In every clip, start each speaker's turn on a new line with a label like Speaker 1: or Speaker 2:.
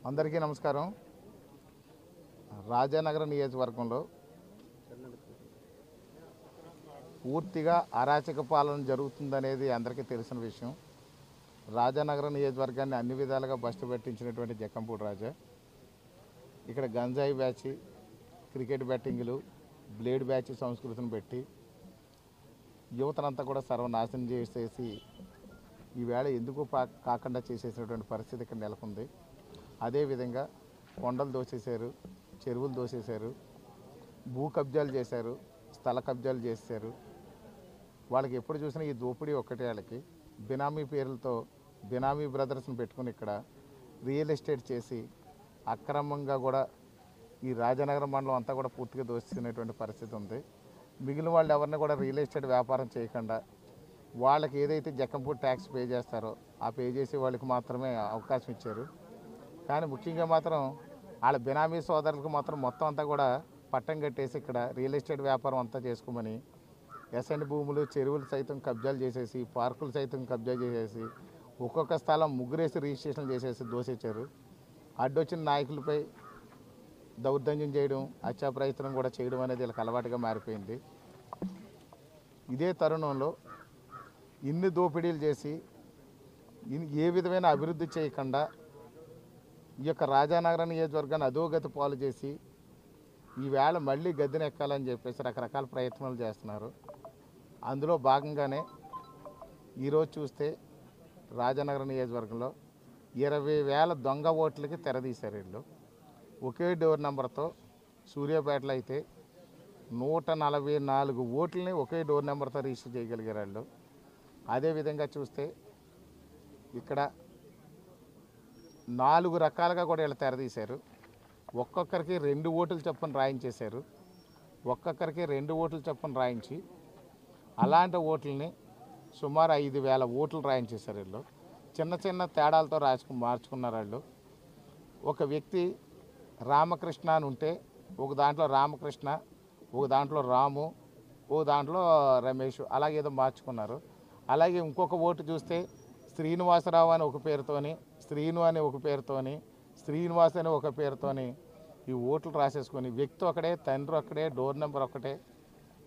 Speaker 1: అందరికీ నమస్కారం. రాజానగరం నియోజకవర్గంలో పూర్తిగా అరాచక పాలన జరుగుతుందనేది అందరికీ తెలిసిన విషయం. రాజానగరం నియోజకవర్గాన్ని అన్ని విధాలుగా బస్టు పెట్టించినటువంటి జక్కంపూడి రాజా ఇక్కడ గంజాయి బ్యాచ్, క్రికెట్ బ్యాటింగ్లు, బ్లేడ్ బ్యాచ్ సంస్కృతిని పెట్టి యువతనంతా కూడా సర్వనాశనం చేసేసి ఈవేళ ఎందుకు కాకుండా చేసేసినటువంటి పరిస్థితి ఇక్కడ నెలకొంది. అదేవిధంగా కొండలు దోసేశారు, చెరువులు దోసేశారు, భూ కబ్జాలు చేశారు, స్థల కబ్జాలు చేశారు. వాళ్ళకి ఎప్పుడు చూసినా ఈ దోపిడీ ఒక్కటే. వాళ్ళకి బినామీ పేర్లతో బినామీ బ్రదర్స్ని పెట్టుకుని ఇక్కడ రియల్ ఎస్టేట్ చేసి అక్రమంగా కూడా ఈ రాజానగరం మండలం అంతా కూడా పూర్తిగా దోచుకునేటువంటి పరిస్థితి ఉంది. మిగిలిన వాళ్ళు ఎవరిని కూడా రియల్ ఎస్టేట్ వ్యాపారం చేయకుండా వాళ్ళకి ఏదైతే జక్కంపూడి ట్యాక్స్ పే చేస్తారో ఆ పే చేసే వాళ్ళకి మాత్రమే అవకాశం ఇచ్చారు. కానీ ముఖ్యంగా మాత్రం వాళ్ళ బినామీ సోదరులకు మాత్రం మొత్తం అంతా కూడా పట్టం కట్టేసి ఇక్కడ రియల్ ఎస్టేట్ వ్యాపారం అంతా చేసుకోమని ఎస్ఎండ్ భూములు, చెరువులు సైతం కబ్జాలు చేసేసి, పార్కులు సైతం కబ్జా చేసేసి, ఒక్కొక్క స్థలం ముగ్గురేసి రిజిస్ట్రేషన్ చేసేసి దోసేశారు. అడ్డొచ్చిన నాయకులపై దౌర్జన్యం చేయడం, హత్యా ప్రయత్నం కూడా చేయడం అనేది వీళ్ళకి అలవాటుగా మారిపోయింది. ఇదే తరుణంలో ఇన్ని దోపిడీలు చేసి ఏ విధమైన అభివృద్ధి చేయకుండా ఈ యొక్క రాజానగరం నియోజకవర్గాన్ని అధోగతి పాలు చేసి ఈవేళ మళ్ళీ గద్దెనెక్కాలని చెప్పేసి రకరకాల ప్రయత్నాలు చేస్తున్నారు. అందులో భాగంగానే ఈరోజు చూస్తే రాజానగరం నియోజకవర్గంలో 20,000 దొంగ ఓట్లకి తెరదీశారు. వీళ్ళు ఒకే డోర్ నెంబర్తో సూర్యాపేటలో అయితే 144 ఓట్లని ఒకే డోర్ నెంబర్తో రిజిస్టర్ చేయగలిగారు వాళ్ళు. అదేవిధంగా చూస్తే ఇక్కడ 4 రకాలుగా కూడా వీళ్ళు తెరదీశారు. ఒక్కొక్కరికి 2 ఓట్లు చొప్పున రాయించేశారు. ఒక్కొక్కరికి 2 ఓట్లు చొప్పున రాయించి అలాంటి ఓట్లని సుమారు 5,000 ఓట్లు రాయించేశారు. వీళ్ళు చిన్న చిన్న తేడాలతో మార్చుకున్నారు. వాళ్ళు ఒక వ్యక్తి రామకృష్ణ అని ఉంటే ఒక దాంట్లో రామకృష్ణ, ఒక దాంట్లో రాము, ఒక దాంట్లో రమేష్ అలాగేదో మార్చుకున్నారు. అలాగే ఇంకొక ఓటు చూస్తే శ్రీనివాసరావు అని ఒక పేరుతోని, శ్రీను అని ఒక పేరుతోని, శ్రీనివాస్ అని ఒక పేరుతోని ఈ ఓట్లు రాసేసుకొని వ్యక్తి ఒకటే, తండ్రి ఒకటే, డోర్ నెంబర్ ఒకటే,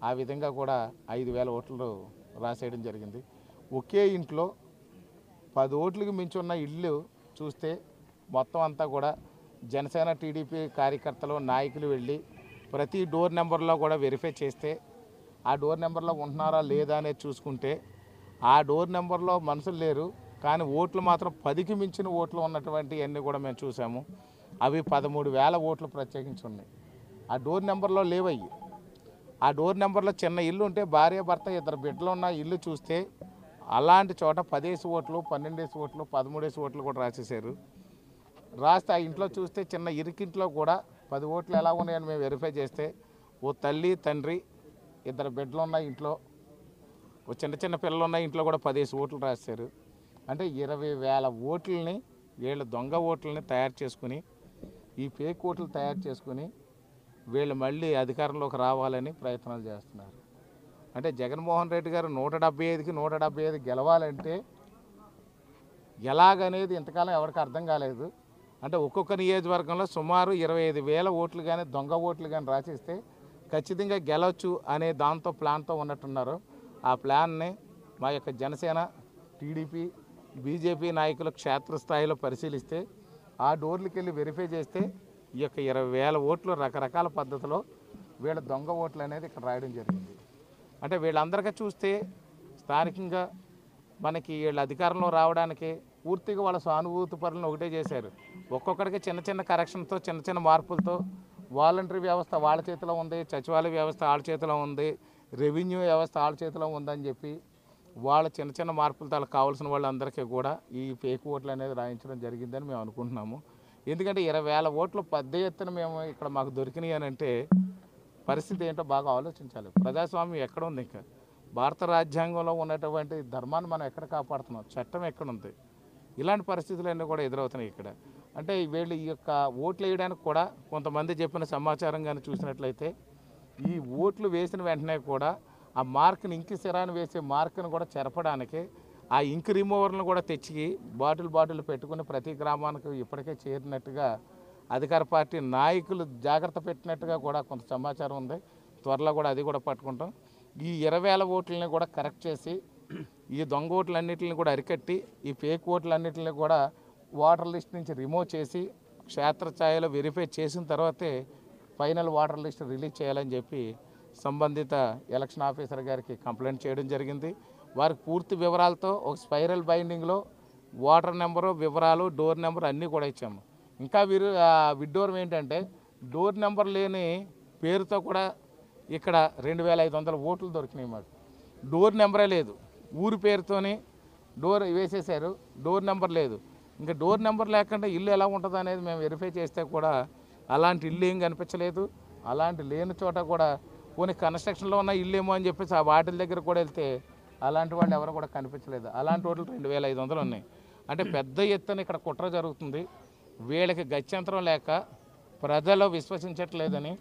Speaker 1: ఆ విధంగా కూడా 5,000 ఓట్లు రాసేయడం జరిగింది. ఒకే ఇంట్లో 10 ఓట్లకు మించి ఉన్న ఇళ్ళు చూస్తే మొత్తం అంతా కూడా జనసేన, టీడీపీ కార్యకర్తలు, నాయకులు వెళ్ళి ప్రతి డోర్ నెంబర్లో కూడా వెరిఫై చేస్తే ఆ డోర్ నెంబర్లో ఉంటున్నారా లేదా అనేది చూసుకుంటే ఆ డోర్ నెంబర్లో మనుషులు లేరు, కానీ ఓట్లు మాత్రం 10కి మించిన ఓట్లు ఉన్నటువంటి అన్నీ కూడా మేము చూసాము. అవి 13,000 ఓట్లు ప్రత్యేకించి ఉన్నాయి. ఆ డోర్ నెంబర్లో లేవయ్యి. ఆ డోర్ నెంబర్లో చిన్న ఇల్లు ఉంటే భార్య భర్త 2 బిడ్డలు ఉన్న ఇల్లు చూస్తే అలాంటి చోట 10 ఓట్లు, 12 ఓట్లు, 13 ఓట్లు కూడా రాసేసారు. రాస్తే ఆ ఇంట్లో చూస్తే చిన్న ఇరికింట్లో కూడా 10 ఓట్లు ఎలా ఉన్నాయని మేము వెరిఫై చేస్తే ఓ తల్లి, తండ్రి, 2 బిడ్డలు ఉన్న ఇంట్లో, ఓ చిన్న చిన్న పిల్లలు ఉన్న ఇంట్లో కూడా 10 ఓట్లు రాశారు. అంటే 20,000 ఓట్లని వీళ్ళు దొంగ ఓట్లని తయారు చేసుకుని, ఈ ఫేక్ ఓట్లు తయారు చేసుకుని వీళ్ళు మళ్ళీ అధికారంలోకి రావాలని ప్రయత్నాలు చేస్తున్నారు. అంటే జగన్మోహన్ రెడ్డి గారు 175కి 175 గెలవాలంటే ఎలాగనేది ఇంతకాలం ఎవరికి అర్థం కాలేదు. అంటే ఒక్కొక్క నియోజకవర్గంలో సుమారు 25,000 ఓట్లు కానీ దొంగ ఓట్లు కానీ రాసిస్తే ఖచ్చితంగా గెలవచ్చు అనే దాంతో ప్లాన్తో ఉన్నట్టున్నారు. ఆ ప్లాన్ని మా యొక్క జనసేన, టీడీపీ, బీజేపీ నాయకులు క్షేత్రస్థాయిలో పరిశీలిస్తే ఆ డోర్లకి వెళ్ళి వెరిఫై చేస్తే ఈ యొక్క 20,000 ఓట్లు రకరకాల పద్ధతిలో వీళ్ళ దొంగ ఓట్లు అనేది ఇక్కడ రాయడం జరిగింది. అంటే వీళ్ళందరికీ చూస్తే స్థానికంగా మనకి వీళ్ళ అధికారంలో రావడానికి పూర్తిగా వాళ్ళ సానుభూతి పరులను ఒకటే చేశారు. ఒక్కొక్కడికి చిన్న చిన్న కరెక్షన్తో, చిన్న చిన్న మార్పులతో వాలంటరీ వ్యవస్థ వాళ్ళ చేతిలో ఉంది, సచివాలయ వ్యవస్థ వాళ్ళ చేతిలో ఉంది, రెవెన్యూ వ్యవస్థ వాళ్ళ చేతిలో ఉందని చెప్పి వాళ్ళ చిన్న చిన్న మార్పులతో వాళ్ళకి కావాల్సిన వాళ్ళందరికీ కూడా ఈ ఫేక్ ఓట్లు అనేది రాయించడం జరిగిందని మేము అనుకుంటున్నాము. ఎందుకంటే 20,000 ఓట్లు పెద్ద ఎత్తున మేము ఇక్కడ మాకు దొరికినాయి అని అంటే పరిస్థితి ఏంటో బాగా ఆలోచించాలి. ప్రజాస్వామ్యం ఎక్కడ ఉంది? ఇంకా భారత రాజ్యాంగంలో ఉన్నటువంటి ధర్మాన్ని మనం ఎక్కడ కాపాడుతున్నాం? చట్టం ఎక్కడుంది? ఇలాంటి పరిస్థితులన్నీ కూడా ఎదురవుతున్నాయి ఇక్కడ. అంటే వీళ్ళు ఈ యొక్క ఓట్లు వేయడానికి కూడా కొంతమంది చెప్పిన సమాచారం కానీ చూసినట్లయితే ఈ ఓట్లు వేసిన వెంటనే కూడా ఆ మార్కుని ఇంకి సిరాన్ని వేసే మార్కుని కూడా చెరపడానికి ఆ ఇంక్ రిమూవర్లను కూడా తెచ్చి బాటిల్ పెట్టుకుని ప్రతి గ్రామానికి ఇప్పటికే చేరినట్టుగా అధికార పార్టీ నాయకులు జాగ్రత్త పెట్టినట్టుగా కూడా కొంత సమాచారం ఉంది. త్వరలో కూడా అది కూడా పట్టుకుంటాం. ఈ 20,000 ఓట్లని కూడా కరెక్ట్ చేసి ఈ దొంగ ఓట్లన్నింటిని కూడా అరికట్టి ఈ ఫేక్ ఓట్లన్నింటిని కూడా ఓటర్ లిస్ట్ నుంచి రిమూవ్ చేసి క్షేత్రస్థాయిలో వెరిఫై చేసిన తర్వాతే ఫైనల్ ఓటర్ లిస్ట్ రిలీజ్ చేయాలని చెప్పి సంబంధిత ఎలక్షన్ ఆఫీసర్ గారికి కంప్లైంట్ చేయడం జరిగింది. వారికి పూర్తి వివరాలతో ఒక స్పైరల్ బైండింగ్లో ఓటర్ నెంబరు, వివరాలు, డోర్ నెంబర్ అన్నీ కూడా ఇచ్చాము. ఇంకా విడ్డూరం ఏంటంటే డోర్ నెంబర్ లేని పేరుతో కూడా ఇక్కడ 2,500 ఓట్లు దొరికినాయి మాకు. డోర్ నెంబరే లేదు, ఊరి పేరుతోని డోర్ వేసేసారు, డోర్ నెంబర్ లేదు. ఇంకా డోర్ నెంబర్ లేకుండా ఇల్లు ఎలా ఉంటుంది అనేది మేము వెరిఫై చేస్తే కూడా అలాంటి ఇల్లు ఏం కనిపించలేదు. అలాంటి లేని చోట కూడా కొన్ని కన్స్ట్రక్షన్లో ఉన్న ఇల్లు ఏమో అని చెప్పేసి ఆ వాటిల దగ్గర కూడా వెళ్తే అలాంటి వాళ్ళు ఎవరు కూడా కనిపించలేదు. అలాంటి ఓట్లు 2,500 ఉన్నాయి. అంటే పెద్ద ఎత్తున ఇక్కడ కుట్ర జరుగుతుంది. వీళ్ళకి గత్యంతరం లేక ప్రజలు విశ్వసించట్లేదని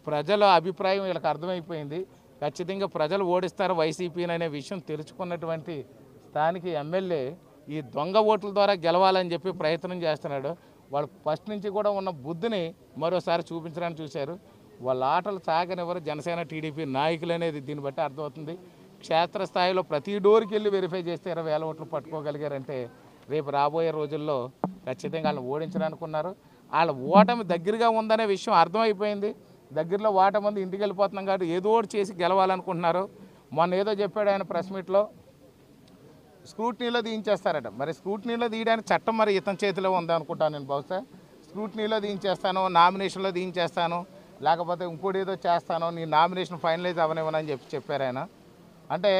Speaker 1: ప్రజల అభిప్రాయం వీళ్ళకి అర్థమైపోయింది. ఖచ్చితంగా ప్రజలు ఓడిస్తారు వైసీపీని అనే విషయం తెలుసుకున్నటువంటి స్థానిక ఎమ్మెల్యే ఈ దొంగ ఓట్ల ద్వారా గెలవాలని చెప్పి ప్రయత్నం చేస్తున్నాడు. వాళ్ళు ఫస్ట్ నుంచి కూడా ఉన్న బుద్ధిని మరోసారి చూపించడానికి చూశారు. వాళ్ళ ఆటలు సాగనివ్వరు జనసేన టీడీపీ నాయకులు అనేది దీన్ని బట్టి అర్థమవుతుంది. క్షేత్రస్థాయిలో ప్రతి డోర్కి వెళ్ళి వెరిఫై చేస్తే 20,000 ఓట్లు పట్టుకోగలిగారంటే రేపు రాబోయే రోజుల్లో ఖచ్చితంగా వాళ్ళని ఓడించడానికి ఉన్నారు. వాళ్ళ ఓటమి దగ్గరగా ఉందనే విషయం అర్థమైపోయింది. దగ్గరలో ఓటమి ఉంది, ఇంటికి వెళ్ళిపోతున్నాం కాబట్టి ఏదో ఒకటి చేసి గెలవాలనుకుంటున్నారు. మొన్న ఏదో చెప్పాడు ఆయన ప్రెస్ మీట్లో, స్క్రూట్నీలో తీయించేస్తారట. మరి స్క్రూట్నీలో తీయడానికి చట్టం మరి ఇతని చేతిలో ఉంది అనుకుంటాను నేను. బహుశా స్క్రూట్నీలో తీయించేస్తాను, నామినేషన్లో తీయించేస్తాను, లేకపోతే ఇంకోటి ఏదో చేస్తాను, నీ నామినేషన్ ఫైనలైజ్ అవ్వనివ్వనని చెప్పారు ఆయన. అంటే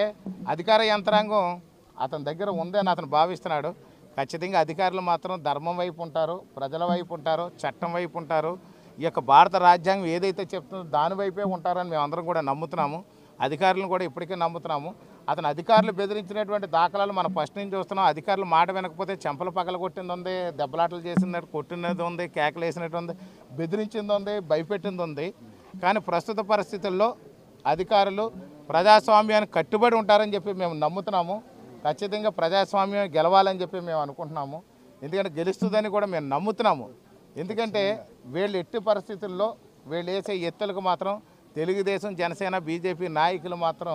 Speaker 1: అధికార యంత్రాంగం అతని దగ్గర ఉందని అతను భావిస్తున్నాడు. ఖచ్చితంగా అధికారులు మాత్రం ధర్మం వైపు ఉంటారు, ప్రజల వైపు ఉంటారు, చట్టం వైపు ఉంటారు. ఈ యొక్క భారత రాజ్యాంగం ఏదైతే చెప్తుందో దాని వైపే ఉంటారని మేము అందరం కూడా నమ్ముతున్నాము. అధికారులను కూడా ఇప్పటికే నమ్ముతున్నాము. అతను అధికారులు బెదిరించినటువంటి దాఖలాలు మనం ఫస్ట్ నుంచి చూస్తున్నాం. అధికారులు మాట వినకపోతే చెంపలు పగల కొట్టింది ఉంది, దెబ్బలాటలు చేసినట్టు కొట్టినది ఉంది, కేకలు వేసినట్టు ఉంది, బెదిరించింది ఉంది, భయపెట్టింది ఉంది. కానీ ప్రస్తుత పరిస్థితుల్లో అధికారులు ప్రజాస్వామ్యానికి కట్టుబడి ఉంటారని చెప్పి మేము నమ్ముతున్నాము. ఖచ్చితంగా ప్రజాస్వామ్యం గెలవాలని చెప్పి మేము అనుకుంటున్నాము. ఎందుకంటే గెలుస్తుందని కూడా మేము నమ్ముతున్నాము. ఎందుకంటే వీళ్ళు ఎట్టి పరిస్థితుల్లో వీళ్ళు వేసే ఎత్తులకు మాత్రం తెలుగుదేశం, జనసేన, బీజేపీ నాయకులు మాత్రం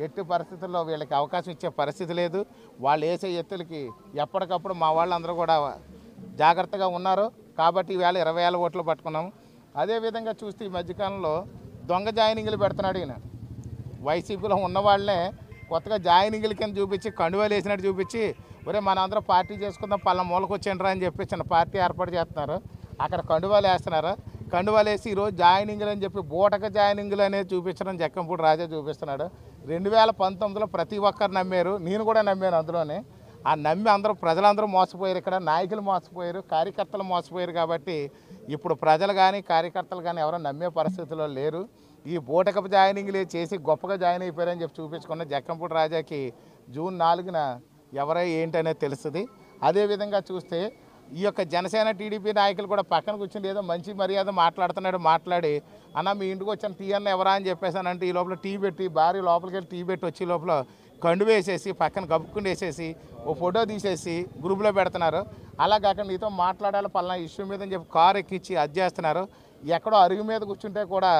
Speaker 1: ఎట్టి పరిస్థితుల్లో వీళ్ళకి అవకాశం ఇచ్చే పరిస్థితి లేదు. వాళ్ళు వేసే ఎత్తులకి ఎప్పటికప్పుడు మా వాళ్ళందరూ కూడా జాగ్రత్తగా ఉన్నారు. కాబట్టి ఈవేళ 20,000 ఓట్లు పట్టుకున్నాము. అదేవిధంగా చూస్తే ఈ మధ్యకాలంలో దొంగ జాయినింగ్లు పెడుతున్నాడు ఈయన. వైసీపీలో ఉన్న వాళ్ళనే కొత్తగా జాయినింగ్ల కింద చూపించి కండువాలు వేసినట్టు చూపించి, ఒరే మన అందరూ పార్టీ చేసుకుందాం పళ్ళ మూలకు వచ్చిండ్రా అని చెప్పి చిన్న పార్టీ ఏర్పాటు చేస్తున్నారు. అక్కడ కండువాలు వేస్తున్నారు. కండువాలు వేసి ఈరోజు జాయినింగ్లు అని చెప్పి బూటక జాయినింగ్లు అనేది చూపించడం జక్కంపూడి రాజా చూపిస్తున్నాడు. 2019లో ప్రతి ఒక్కరు నమ్మారు, నేను కూడా నమ్మాను అందులోనే. ఆ నమ్మి అందరూ ప్రజలందరూ మోసపోయారు, ఇక్కడ నాయకులు మోసపోయారు, కార్యకర్తలు మోసపోయారు. కాబట్టి ఇప్పుడు ప్రజలు కానీ కార్యకర్తలు కానీ ఎవరో నమ్మే పరిస్థితిలో లేరు. ఈ బూటకపు జాయినింగ్లు చేసి గొప్పగా జాయిన్ అయిపోయారని చెప్పి చూపించుకున్న జక్కంపూడి రాజాకి జూన్ 4న ఎవరై ఏంటనేది తెలుస్తుంది. అదేవిధంగా చూస్తే ఈ యొక్క జనసేన టీడీపీ నాయకులు కూడా పక్కన కూర్చుని ఏదో మంచి మర్యాద మాట్లాడి అన్న మీ ఇంటికి వచ్చిన టీ అన్న ఎవరా అని చెప్పేసానంటే ఈ లోపల టీ పెట్టి భార్య లోపలికి వెళ్ళి టీ పెట్టి వచ్చి లోపల కండు వేసేసి పక్కన గబుక్కుని వేసేసి ఓ ఫోటో తీసేసి గ్రూప్లో పెడుతున్నారు. అలా కాకుండా నీతో మాట్లాడాలి పలానా ఇష్యూ మీద అని చెప్పి కారు ఎక్కించి అది చేస్తున్నారు. ఎక్కడో అరుగు మీద కూర్చుంటే కూడా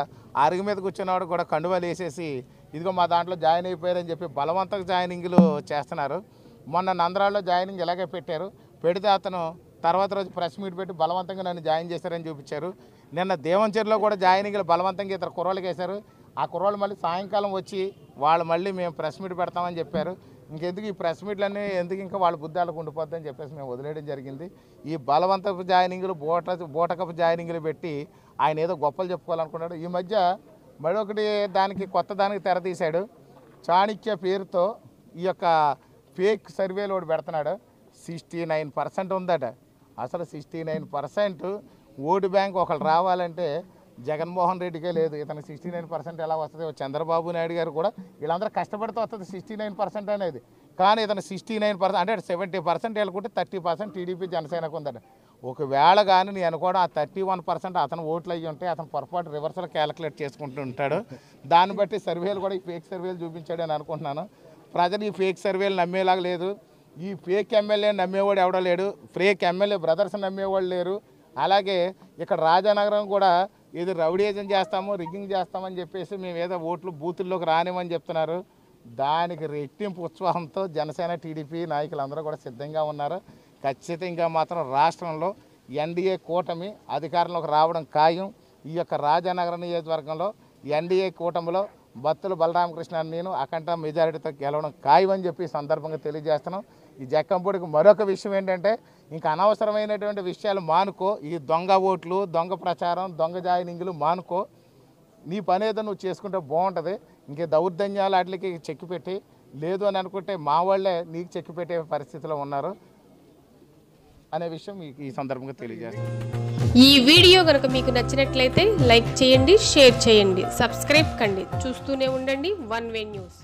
Speaker 1: అరుగు మీద కూర్చున్నవాడు కూడా కండువాలు వేసేసి ఇదిగో మా దాంట్లో జాయిన్ అయిపోయారని చెప్పి బలవంతంగా జాయినింగ్లు చేస్తున్నారు. మొన్న నందరాల్లో జాయినింగ్ ఇలాగే పెట్టారు. పెడితే అతను తర్వాత రోజు ప్రెస్ మీట్ పెట్టి బలవంతంగా నన్ను జాయిన్ చేశారని చూపించారు. నిన్న దేవంచెరులో కూడా జాయినింగ్లు బలవంతంగా ఇతర కుర్రోళ్ళకి వేశారు. ఆ కుర్రోళ్ళు మళ్ళీ సాయంకాలం వచ్చి వాళ్ళు మళ్ళీ మేము ప్రెస్ మీట్ పెడతామని చెప్పారు. ఇంకెందుకు ఈ ప్రెస్ మీట్లన్నీ ఎందుకు ఇంకా వాళ్ళ బుద్ధాలకు ఉండిపోద్దని చెప్పేసి మేము వదిలేయడం జరిగింది. ఈ బలవంతపు జాయినింగ్లు బూటకపు జాయినింగ్లు పెట్టి ఆయన ఏదో గొప్పలు చెప్పుకోవాలనుకున్నాడు. ఈ మధ్య మరొకటి దానికి కొత్త దానికి తెరతీశాడు. చాణక్య పేరుతో ఈ యొక్క ఫేక్ సర్వేలు ఒకటి పెడుతున్నాడు. 69% ఉందట. అసలు 69% ఓటు బ్యాంక్ ఒకళ్ళు రావాలంటే జగన్మోహన్ రెడ్డికే లేదు. ఇతను 69% ఎలా వస్తుంది? చంద్రబాబు నాయుడు గారు కూడా వీళ్ళందరూ కష్టపడితే వస్తుంది 69% అనేది. కానీ ఇతను 69% అంటే 70% వెళ్ళకుంటే 30% టీడీపీ జనసేనకు ఉందట. ఒకవేళ కానీ నేను అనుకోవడం ఆ 31% అతను ఓట్లు అయ్యి ఉంటే అతను పొరపాటు రివర్సల్ క్యాలిక్యులేట్ చేసుకుంటూ ఉంటాడు. దాన్ని బట్టి సర్వేలు కూడా ఈ ఫేక్ సర్వేలు చూపించాడు అని అనుకుంటున్నాను. ప్రజలు ఈ ఫేక్ సర్వేలు నమ్మేలాగా లేదు. ఈ ఫేక్ ఎమ్మెల్యే నమ్మేవాడు ఎవడో లేడు, ఫేక్ ఎమ్మెల్యే బ్రదర్స్ నమ్మేవాళ్ళు లేరు. అలాగే ఇక్కడ రాజానగరం కూడా ఏదో రౌడీజం చేస్తాము, రిగ్గింగ్ చేస్తామని చెప్పేసి మేము ఏదో ఓట్లు బూతుల్లోకి రానిమని చెప్తున్నారు. దానికి రెట్టింపు ఉత్సాహంతో జనసేన టీడీపీ నాయకులందరూ కూడా సిద్ధంగా ఉన్నారు. ఖచ్చితంగా మాత్రం రాష్ట్రంలో ఎన్డీఏ కూటమి అధికారంలోకి రావడం ఖాయం. ఈ యొక్క రాజానగరం నియోజకవర్గంలో ఎన్డీఏ కూటమిలో బత్తుల బలరామకృష్ణ నేను అఖండ మెజారిటీతో గెలవడం ఖాయం అని చెప్పి సందర్భంగా తెలియజేస్తున్నాం. ఈ జక్కంపూడికి మరొక విషయం ఏంటంటే, ఇంకా అనవసరమైనటువంటి విషయాలు మానుకో. ఈ దొంగ ఓట్లు, దొంగ ప్రచారం, దొంగ జాయినింగ్లు మానుకో. నీ పని ఏదో నువ్వు చేసుకుంటే బాగుంటుంది. ఇంకే దౌర్జన్యాలు వాటికి చెక్కి పెట్టి లేదు అని అనుకుంటే మా వాళ్ళే నీకు చెక్కి పెట్టే పరిస్థితిలో ఉన్నారు అనే విషయం మీకు ఈ సందర్భంగా తెలియజేస్తాను.
Speaker 2: ఈ వీడియో కనుక మీకు నచ్చినట్లయితే లైక్ చేయండి, షేర్ చేయండి, సబ్స్క్రైబ్ కండి. చూస్తూనే ఉండండి వన్ వే న్యూస్.